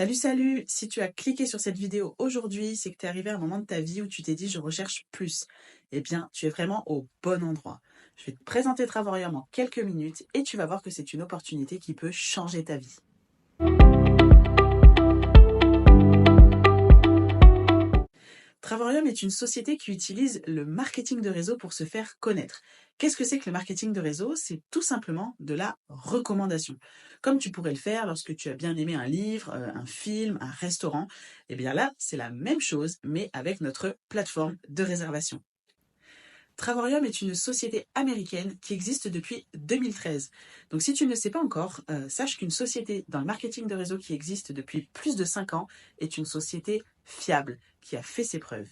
Salut, salut! Si tu as cliqué sur cette vidéo aujourd'hui, c'est que tu es arrivé à un moment de ta vie où tu t'es dit je recherche plus. Eh bien, tu es vraiment au bon endroit. Je vais te présenter Travorium en quelques minutes et tu vas voir que c'est une opportunité qui peut changer ta vie. Travorium est une société qui utilise le marketing de réseau pour se faire connaître. Qu'est-ce que c'est que le marketing de réseau? C'est tout simplement de la recommandation. Comme tu pourrais le faire lorsque tu as bien aimé un livre, un film, un restaurant, eh bien là, c'est la même chose, mais avec notre plateforme de réservation. Travorium est une société américaine qui existe depuis 2013. Donc si tu ne le sais pas encore, sache qu'une société dans le marketing de réseau qui existe depuis plus de 5 ans est une société fiable, qui a fait ses preuves.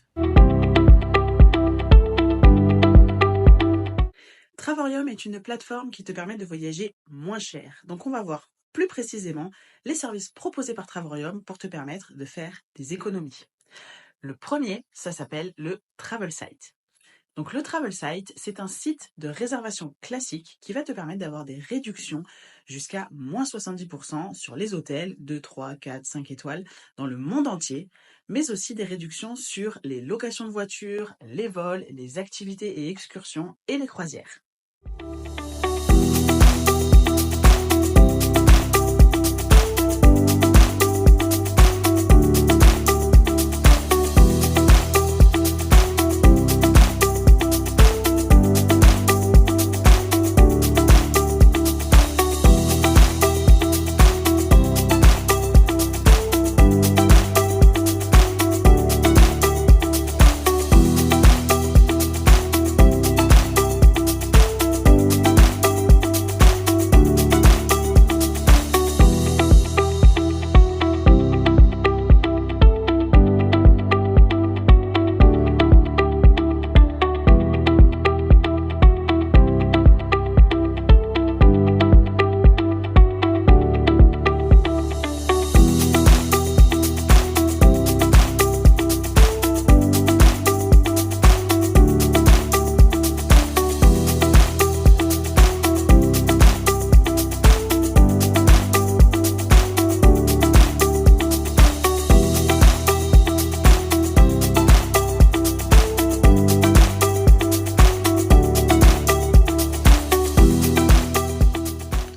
Travorium est une plateforme qui te permet de voyager moins cher. Donc on va voir plus précisément les services proposés par Travorium pour te permettre de faire des économies. Le premier, ça s'appelle le Travel Site. Donc le Travel Site, c'est un site de réservation classique qui va te permettre d'avoir des réductions jusqu'à moins 70% sur les hôtels 2, 3, 4, 5 étoiles dans le monde entier, mais aussi des réductions sur les locations de voitures, les vols, les activités et excursions et les croisières.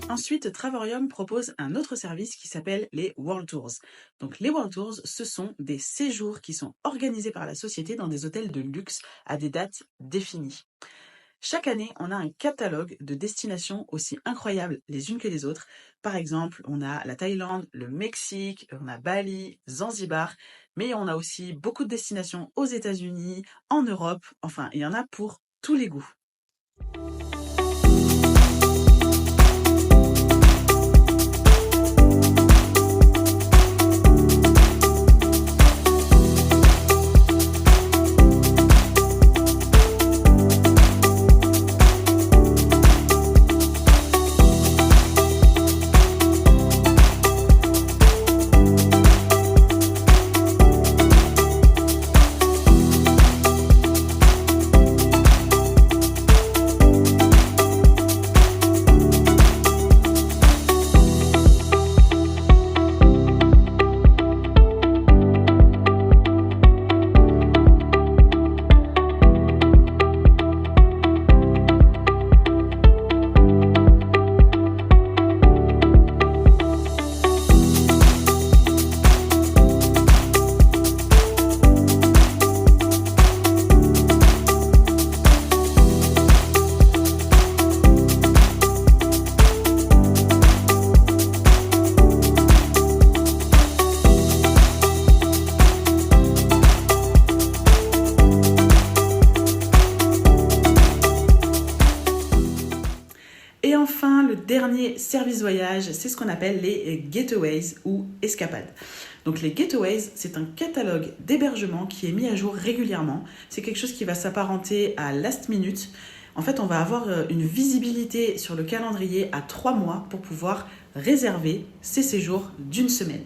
Ensuite, Travorium propose un autre service qui s'appelle les World Tours. Donc les World Tours, ce sont des séjours qui sont organisés par la société dans des hôtels de luxe à des dates définies. Chaque année, on a un catalogue de destinations aussi incroyables les unes que les autres. Par exemple, on a la Thaïlande, le Mexique, on a Bali, Zanzibar, mais on a aussi beaucoup de destinations aux États-Unis, en Europe, enfin, il y en a pour tous les goûts. Et enfin, le dernier service voyage, c'est ce qu'on appelle les Getaways ou escapades. Donc les Getaways, c'est un catalogue d'hébergement qui est mis à jour régulièrement. C'est quelque chose qui va s'apparenter à last minute. En fait, on va avoir une visibilité sur le calendrier à 3 mois pour pouvoir réserver ces séjours d'une semaine.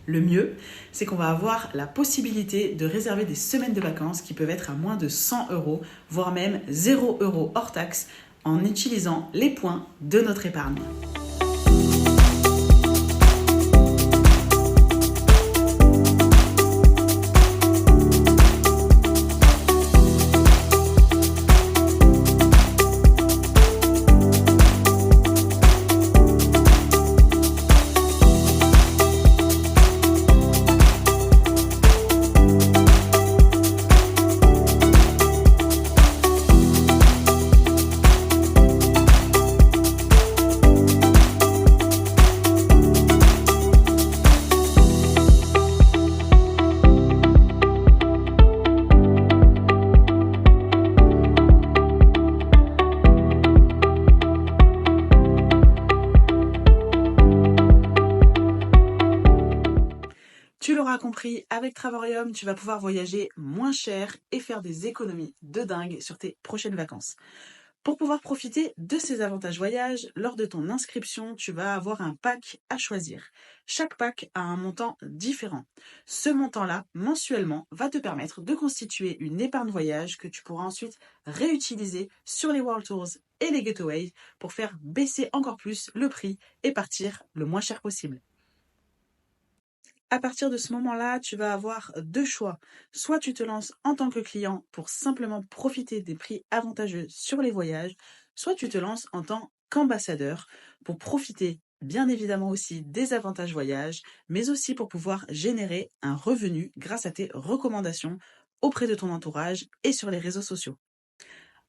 Le mieux, c'est qu'on va avoir la possibilité de réserver des semaines de vacances qui peuvent être à moins de 100 €, voire même 0 € hors taxe, en utilisant les points de notre épargne. compris, avec Travorium, tu vas pouvoir voyager moins cher et faire des économies de dingue sur tes prochaines vacances. Pour pouvoir profiter de ces avantages voyage, lors de ton inscription, tu vas avoir un pack à choisir. Chaque pack a un montant différent. Ce montant-là, mensuellement, va te permettre de constituer une épargne voyage que tu pourras ensuite réutiliser sur les World Tours et les Getaways pour faire baisser encore plus le prix et partir le moins cher possible. À partir de ce moment-là, tu vas avoir deux choix. Soit tu te lances en tant que client pour simplement profiter des prix avantageux sur les voyages, soit tu te lances en tant qu'ambassadeur pour profiter bien évidemment aussi des avantages voyages, mais aussi pour pouvoir générer un revenu grâce à tes recommandations auprès de ton entourage et sur les réseaux sociaux.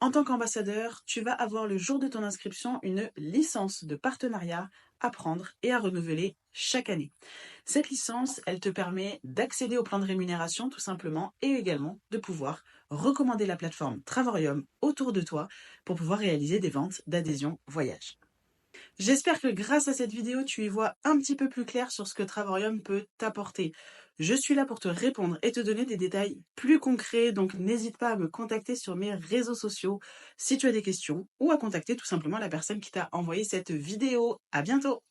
En tant qu'ambassadeur, tu vas avoir le jour de ton inscription une licence de partenariat à prendre et à renouveler chaque année. Cette licence, elle te permet d'accéder au plan de rémunération tout simplement et également de pouvoir recommander la plateforme Travorium autour de toi pour pouvoir réaliser des ventes d'adhésion voyage. J'espère que grâce à cette vidéo, tu y vois un petit peu plus clair sur ce que Travorium peut t'apporter. Je suis là pour te répondre et te donner des détails plus concrets, donc n'hésite pas à me contacter sur mes réseaux sociaux si tu as des questions ou à contacter tout simplement la personne qui t'a envoyé cette vidéo. À bientôt!